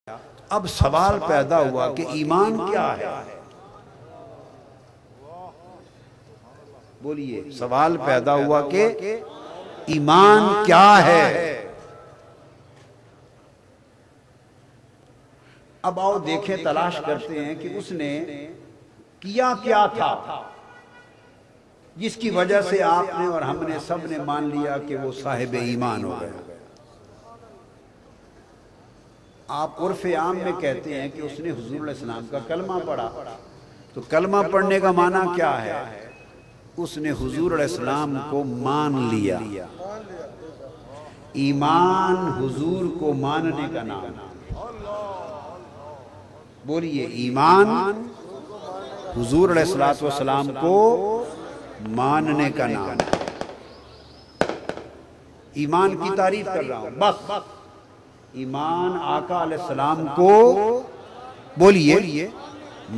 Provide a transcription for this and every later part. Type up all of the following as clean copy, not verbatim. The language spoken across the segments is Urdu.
اب سوال پیدا ہوا کہ ایمان کیا ہے؟ بولیے، سوال پیدا ہوا کہ ایمان کیا ہے؟ اب آؤ دیکھیں، تلاش کرتے ہیں کہ اس نے کیا کیا تھا جس کی وجہ سے آپ نے اور ہم نے سب نے مان لیا کہ وہ صاحب ایمان ہو گیا۔ آپ عرف عام میں کہتے ہیں کہ اس نے حضور علیہ السلام کا کلمہ پڑھا، تو کلمہ پڑھنے کا معنی کیا ہے؟ اس نے حضور علیہ السلام کو مان لیا۔ ایمان حضور کو ماننے کا نام۔ بولیے، ایمان حضور علیہ السلام کو ماننے کا نام۔ ایمان کی تعریف کر رہا ہوں، بس ایمان آقا علیہ السلام کو بولیے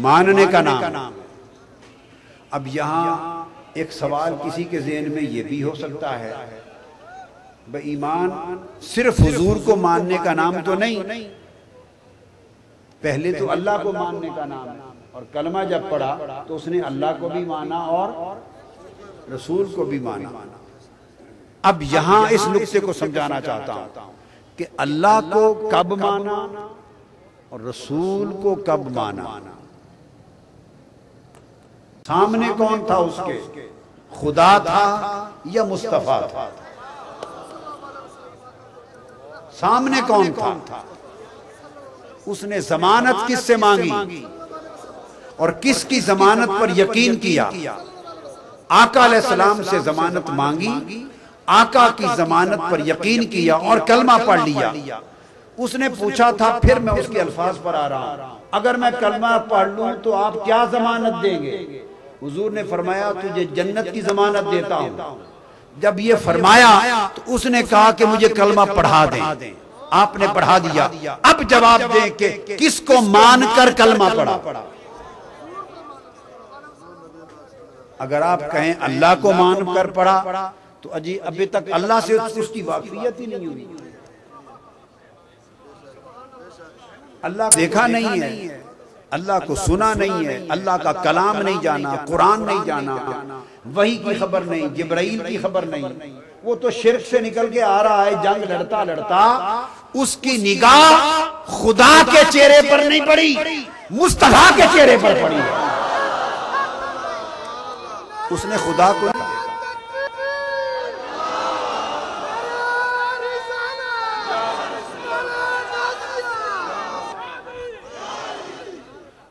ماننے کا نام۔ اب یہاں ایک سوال کسی کے ذہن میں یہ بھی ہو سکتا ہے، بھئی ایمان صرف حضور کو ماننے کا نام تو نہیں، پہلے تو اللہ کو ماننے کا نام ہے، اور کلمہ جب پڑھا تو اس نے اللہ کو بھی مانا اور رسول کو بھی مانا۔ اب یہاں اس نقطے کو سمجھانا چاہتا ہوں کہ اللہ کو کب مانا اور رسول کو کب مانا۔ سامنے کون تھا اس کے؟ خدا تھا یا مصطفیٰ تھا؟ سامنے کون تھا؟ اس نے ضمانت کس سے مانگی اور کس کی ضمانت پر یقین کیا؟ آقا علیہ السلام سے ضمانت مانگی، آقا کی ضمانت پر یقین کیا اور کلمہ پڑھ لیا۔ اس نے پوچھا تھا، پھر میں اس کے الفاظ پر آ رہا ہوں، اگر میں کلمہ پڑھ لوں تو آپ کیا ضمانت دیں گے؟ حضور نے فرمایا، تجھے جنت کی ضمانت دیتا ہوں۔ جب یہ فرمایا تو اس نے کہا کہ مجھے کلمہ پڑھا دیں۔ آپ نے پڑھا دیا۔ اب جواب دیں کہ کس کو مان کر کلمہ پڑھا؟ اگر آپ کہیں اللہ کو مان کر پڑھا تو ابھی تک اللہ سے اس کی واقفیت ہی نہیں ہوئی، اللہ دیکھا نہیں ہے، اللہ کو سنا نہیں ہے، اللہ کا کلام نہیں جانا، قرآن نہیں جانا، وحی کی خبر نہیں، جبرائیل کی خبر نہیں۔ وہ تو شرک سے نکل کے آ رہا ہے، جنگ لڑتا لڑتا اس کی نگاہ خدا کے چہرے پر نہیں پڑی، مصطفیٰ کے چہرے پر پڑی۔ اس نے خدا کو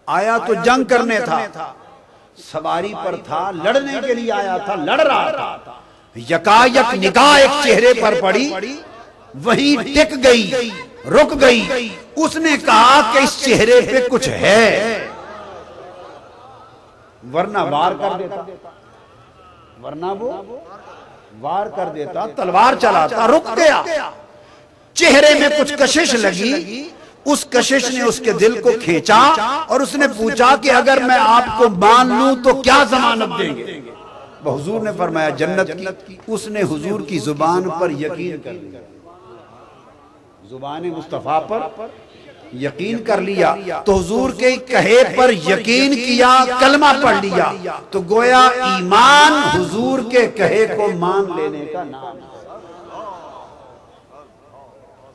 آیا تو جنگ کرنے تھا، سواری پر تھا، لڑنے کے لیے آیا تھا، لڑ رہا تھا، یکایک نگاہ ایک چہرے پر پڑی، وہی ٹک گئی، رک گئی۔ اس نے کہا کہ اس چہرے پہ کچھ ہے، ورنہ وار کر دیتا، ورنہ وہ وار کر دیتا، تلوار چلاتا۔ رک گیا، چہرے میں کچھ کشش لگی، اس کشش نے اس کے دل کو کھینچا اور اس نے پوچھا کہ اگر میں آپ کو مان لوں تو کیا ضمانت دیں گے؟ حضور نے فرمایا جنت کی۔ اس نے حضور کی زبان پر یقین کر لیا، زبان مصطفیٰ پر یقین کر لیا، تو حضور کے کہے پر یقین کیا، کلمہ پڑھ لیا، تو گویا ایمان حضور کے کہے کو مان لینے کا نام ہے۔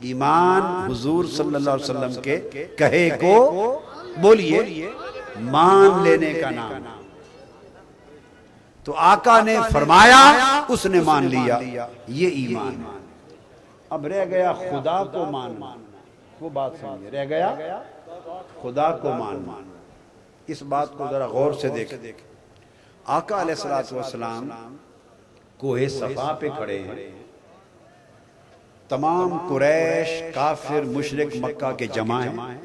ایمان حضور صلی اللہ علیہ وسلم کے کہے کو بولیے مان لینے کا نام۔ تو آقا نے فرمایا، اس نے مان لیا، یہ ایمان۔ اب رہ گیا خدا کو ماننا، وہ بات سمجھے، رہ گیا خدا کو ماننا۔ اس بات کو ذرا غور سے دیکھ۔ آقا علیہ السلام کوہ صفا پہ کھڑے ہیں، تمام قریش کافر مشرک مکہ کے جمع ہیں،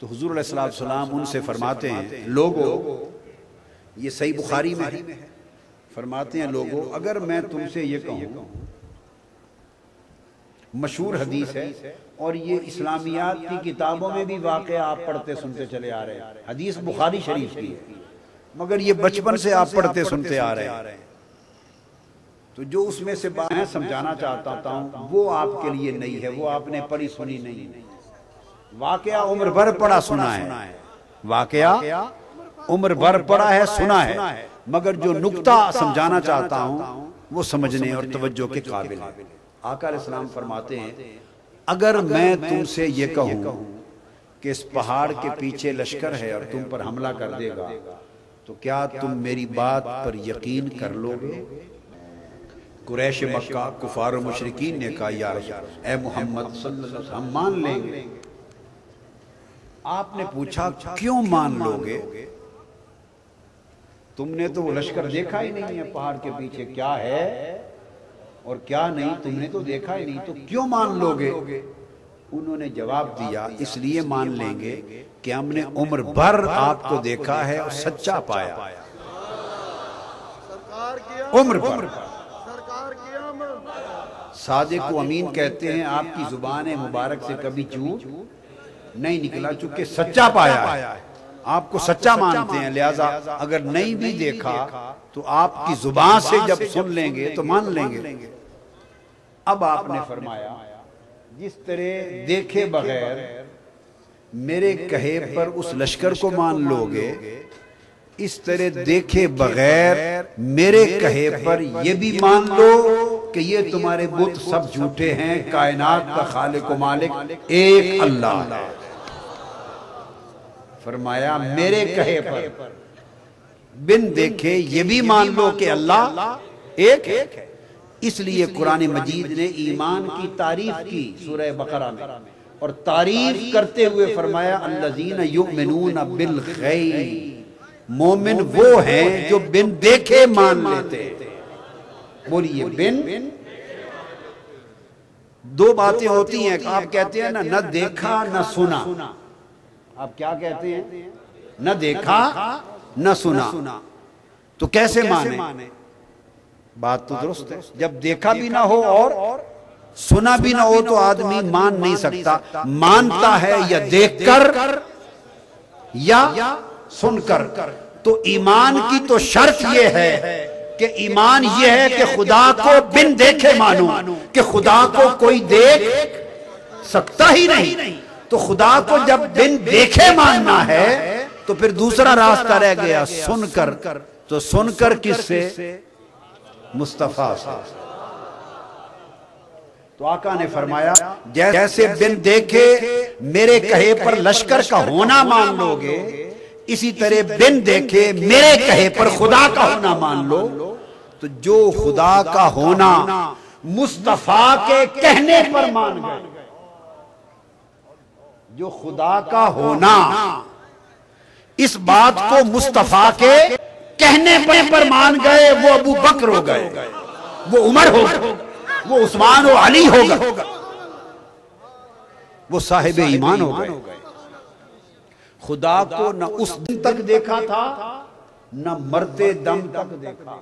تو حضور علیہ السلام ان سے فرماتے ہیں، لوگو، یہ صحیح بخاری میں ہے، فرماتے ہیں لوگو اگر میں تم سے یہ کہوں، مشہور حدیث ہے اور یہ اسلامیات کی کتابوں میں بھی واقعہ آپ پڑھتے سنتے چلے آ رہے ہیں، حدیث بخاری شریف کی ہے، مگر یہ بچپن سے آپ پڑھتے سنتے آ رہے ہیں، تو جو اس میں سے بات میں سمجھانا چاہتا ہوں وہ آپ کے لیے نہیں ہے، وہ آپ نے پڑھی سنی نہیں۔ واقعہ عمر بھر پڑا سنا ہے، واقعہ عمر بھر پڑا ہے سنا ہے، مگر جو نقطہ سمجھانا چاہتا ہوں وہ سمجھنے اور توجہ کے قابل ہے۔ آقا علیہ السلام فرماتے ہیں اگر میں تم سے یہ کہوں کہ اس پہاڑ کے پیچھے لشکر ہے اور تم پر حملہ کر دے گا تو کیا تم میری بات پر یقین کر لو گے؟ قریش مکہ کفار و مشرکین نے کہا یا رسول اے محمد صلی اللہ علیہ وسلم ہم مان لیں گے۔ آپ نے پوچھا کیوں مان لو گے؟ تم نے تو وہ لشکر دیکھا ہی نہیں ہے، پہاڑ کے پیچھے کیا ہے اور کیا نہیں تم نے تو دیکھا ہی نہیں، تو کیوں مان لو گے؟ انہوں نے جواب دیا اس لیے مان لیں گے کہ ہم نے عمر بھر آپ کو دیکھا ہے اور سچا پایا، عمر بھر۔ صادق و امین کہتے ہیں آپ کی زبان مبارک سے کبھی جھوٹ نہیں نکلا، چونکہ سچا پایا ہے، آپ کو سچا مانتے ہیں، لہذا اگر نہیں بھی دیکھا تو آپ کی زبان سے جب سن لیں گے تو مان لیں گے۔ اب آپ نے فرمایا جس طرح دیکھے بغیر میرے کہے پر اس لشکر کو مان لو گے، اس طرح دیکھے بغیر میرے کہے پر یہ بھی مان لو کہ یہ تمہارے بت سب جھوٹے ہیں، کائنات کا خالق و مالک ایک اللہ ہے۔ فرمایا میرے کہے پر بن دیکھے یہ بھی مان لو کہ اللہ ایک ہے۔ اس لیے قرآن مجید نے ایمان کی تعریف کی سورہ بقرہ میں، اور تعریف کرتے ہوئے فرمایا الذین یؤمنون بالغیب، مومن وہ ہیں جو بن دیکھے مان لیتے۔ بولیے بن۔ دو باتیں ہوتی ہیں، آپ کہتے ہیں نہ دیکھا نہ سنا، آپ کیا کہتے ہیں؟ نہ دیکھا نہ سنا، تو کیسے مانے؟ بات تو درست ہے، جب دیکھا بھی نہ ہو اور سنا بھی نہ ہو تو آدمی مان نہیں سکتا، مانتا ہے یا دیکھ کر یا سن کر۔ تو ایمان کی تو شرط یہ ہے کہ ایمان یہ ہے کہ خدا کو بن دیکھے مانو، کہ خدا کو کوئی دیکھ سکتا ہی نہیں، تو خدا کو جب بن دیکھے ماننا ہے تو پھر دوسرا راستہ رہ گیا سن کر، تو سن کر کس سے؟ مصطفیٰ سے۔ تو آقا نے فرمایا جیسے بن دیکھے میرے کہے پر لشکر کا ہونا مان لو گے، اسی طرح بن دیکھے میرے کہے پر خدا کا ہونا مان لو۔ تو جو خدا کا ہونا مصطفیٰ کے کہنے پر مان گئے، جو خدا کا ہونا اس بات کو مصطفیٰ کے کہنے پر مان گئے، وہ ابو بکر ہو گئے، وہ عمر ہو گئے، وہ عثمان و علی ہو گئے، وہ صاحب ایمان ہو گئے۔ خدا کو نہ اس دن تک دیکھا تھا نہ مرتے دم تک دیکھا،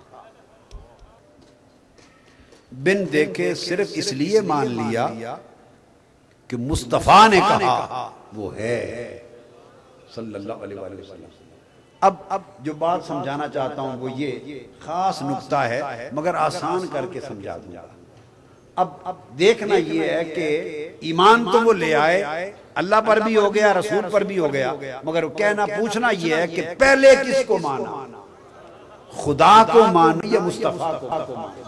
بن دیکھے صرف اس لیے مان لیا کہ مصطفیٰ نے کہا وہ ہے صلی اللہ علیہ وآلہ وسلم۔ اب جو بات سمجھانا چاہتا ہوں وہ یہ خاص نقطہ ہے، مگر آسان کر کے سمجھا دوں گا۔ اب دیکھنا یہ ہے کہ ایمان تو وہ لے آئے، اللہ پر بھی ہو گیا، رسول پر بھی ہو گیا، مگر کہنا پوچھنا یہ ہے کہ پہلے کس کو مانا؟ خدا کو مانا یا مصطفیٰ کو مانا؟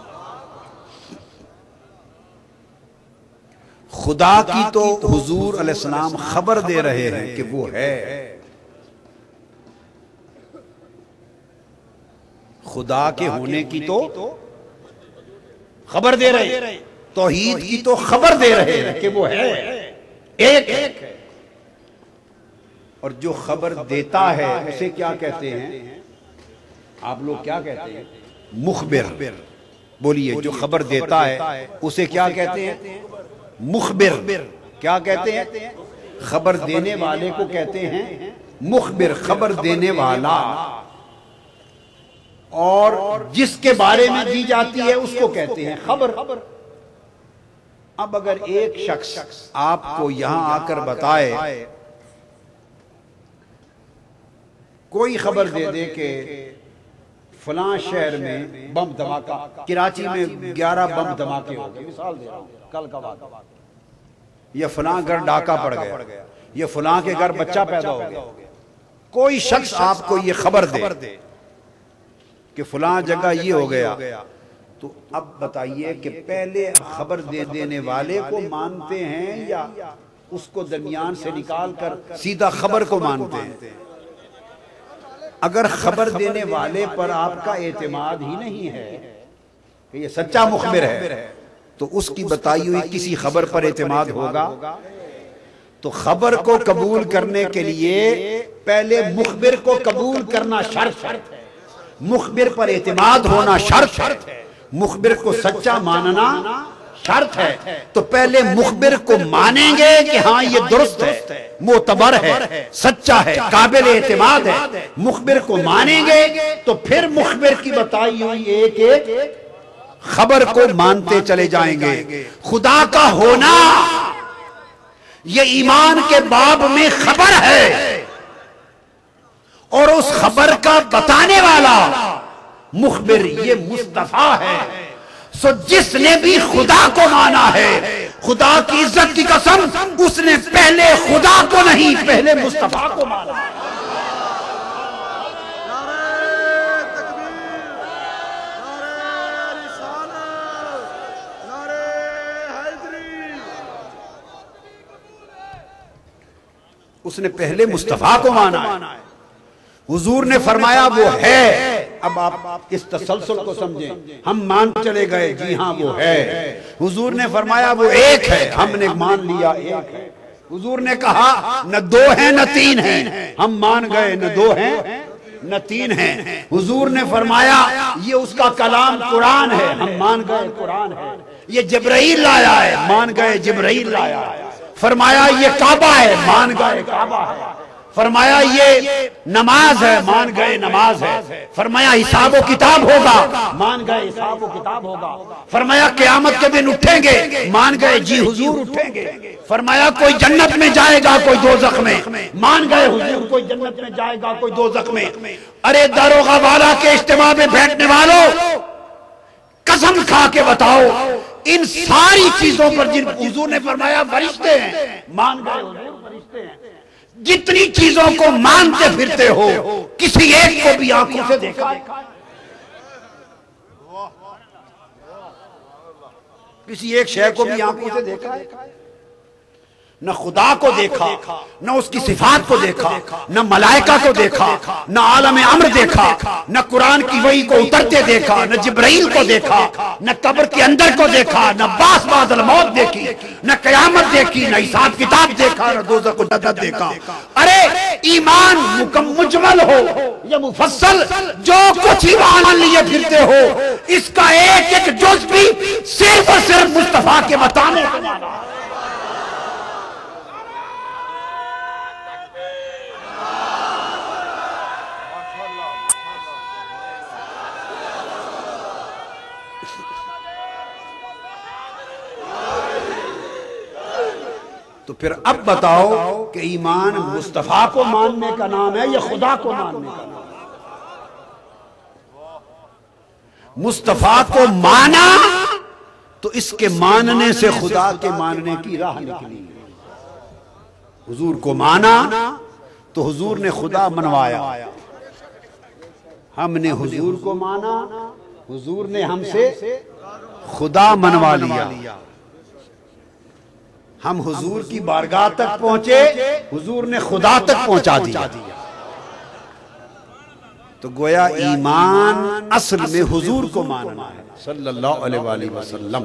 خدا کی تو حضور علیہ السلام خبر دے رہے ہیں کہ وہ ہے، خدا کے ہونے کی تو خبر دے رہے ہیں، توحید کی تو خبر دے رہے ہیں کہ وہ ہے، ایک ہے۔ اور جو خبر دیتا ہے اسے کیا کہتے ہیں؟ آپ لوگ کیا کہتے ہیں؟ مخبر۔ بولیے جو خبر دیتا ہے اسے کیا کہتے ہیں؟ مخبر۔ کیا کہتے ہیں؟ خبر دینے والے کو کہتے ہیں مخبر، خبر دینے والا، اور جس کے بارے میں دی جاتی ہے اس کو کہتے ہیں خبر۔ اب اگر ایک شخص آپ کو یہاں آ کر بتائے، کوئی خبر دے دے کہ فلاں شہر میں بم دھماکہ، کراچی میں 11 بم دھماکے ہو گئے، مثال دے رہا ہوں کل کا واقعہ، یا فلاں گھر ڈاکہ پڑ گیا، یہ فلاں کے گھر بچہ پیدا ہو گیا، کوئی شخص آپ کو یہ خبر دے کہ فلاں جگہ یہ ہو گیا، تو اب بتائیے کہ پہلے خبر دے دینے والے کو مانتے ہیں یا اس کو درمیان سے نکال کر سیدھا خبر کو مانتے ہیں؟ اگر خبر دینے والے پر آپ کا اعتماد ہی نہیں ہے کہ یہ سچا مخبر ہے، تو اس کی بتائی ہوئی کسی خبر پر اعتماد ہوگا؟ تو خبر کو قبول کرنے کے لیے پہلے مخبر کو قبول کرنا شرط ہے، مخبر پر اعتماد ہونا شرط ہے، مخبر کو سچا ماننا شرط ہے۔ تو پہلے مخبر کو مانیں گے کہ ہاں یہ درست ہے، معتبر ہے، سچا ہے، قابل اعتماد ہے، مخبر کو مانیں گے تو پھر مخبر کی بتائی ہوئی ایک ایک خبر کو مانتے چلے جائیں گے۔ خدا کا ہونا یہ ایمان کے باب میں خبر ہے، اور اس خبر کا بتانے والا مخبر یہ مصطفیٰ ہے۔ سو جس نے بھی خدا کو مانا ہے، خدا کی عزت کی قسم، اس نے پہلے خدا کو نہیں، پہلے مصطفیٰ کو مانا ہے۔ اس نے پہلے مصطفیٰ کو مانا ہے۔ حضور نے فرمایا وہ ہے۔ اب آپ اس تسلسل کو سمجھیں، ہم مان چلے گئے جی ہاں وہ ہے۔ حضور نے فرمایا وہ ایک ہے، ہم نے مان لیا ایک ہے۔ حضور نے کہا نہ دو ہیں نہ تین ہیں، ہم مان گئے نہ دو ہیں نہ تین ہیں۔ حضور نے فرمایا یہ اس کا کلام قرآن ہے، ہم مان گئے قرآن ہے۔ یہ جبرائیل لایا ہے، مان گئے جبرائیل لایا ہے۔ فرمایا یہ کعبہ ہے، مان گئے کعبہ ہے۔ فرمایا یہ نماز ہے، مان گئے نماز ہے۔ فرمایا حساب و کتاب ہوگا، مان گئے حساب و کتاب ہوگا۔ فرمایا قیامت کے دن اٹھیں گے، مان گئے جی حضور اٹھیں گے۔ فرمایا کوئی جنت میں جائے گا کوئی دوزخ میں، مان گئے حضور کوئی جنت میں جائے گا کوئی دوزخ میں۔ ارے داروغہ والا کے اجتماع میں بیٹھنے والوں، قسم کھا کے بتاؤ ان ساری چیزوں پر جن حضور نے فرمایا فرشتے ہیں، مان گئے حضور فرشتے ہیں۔ جتنی چیزوں کو مانتے پھرتے ہو، کسی ایک کو بھی آنکھوں سے دیکھا؟ کسی ایک شے کو بھی آنکھوں سے دیکھا ہے؟ نہ خدا کو دیکھا، نہ اس کی صفات کو دیکھا، نہ ملائکہ کو دیکھا، نہ عالم امر دیکھا، نہ قرآن کی وحی کو اترتے دیکھا، نہ جبرائیل کو دیکھا، نہ قبر کے اندر کو دیکھا، نہ باس بعد الموت دیکھی، نہ قیامت دیکھی، نہ حساب کتاب دیکھا، نہ دوزخ و جنت دیکھا۔ ارے ایمان مجمل ہو یا مفصل، جو کچھ ایمان لیے پھرتے ہو، اس کا ایک ایک جز بھی صرف اور صرف مصطفیٰ کے بتانے کا مانا ہے۔ تو پھر اب بتاؤ کہ ایمان مصطفیٰ کو ماننے کا نام ہے یا خدا کو ماننے کا نام ہے؟ مصطفیٰ کو مانا تو اس کے ماننے سے خدا کے ماننے کی راہ نکلی۔ حضور کو مانا تو حضور نے خدا منوایا، ہم نے حضور کو مانا، حضور نے ہم سے خدا منوا لیا۔ ہم حضور کی بارگاہ تک پہنچے، حضور نے خدا تک پہنچا دیا۔ تو گویا ایمان اصل میں حضور کو ماننا ہے صلی اللہ علیہ وآلہ وسلم۔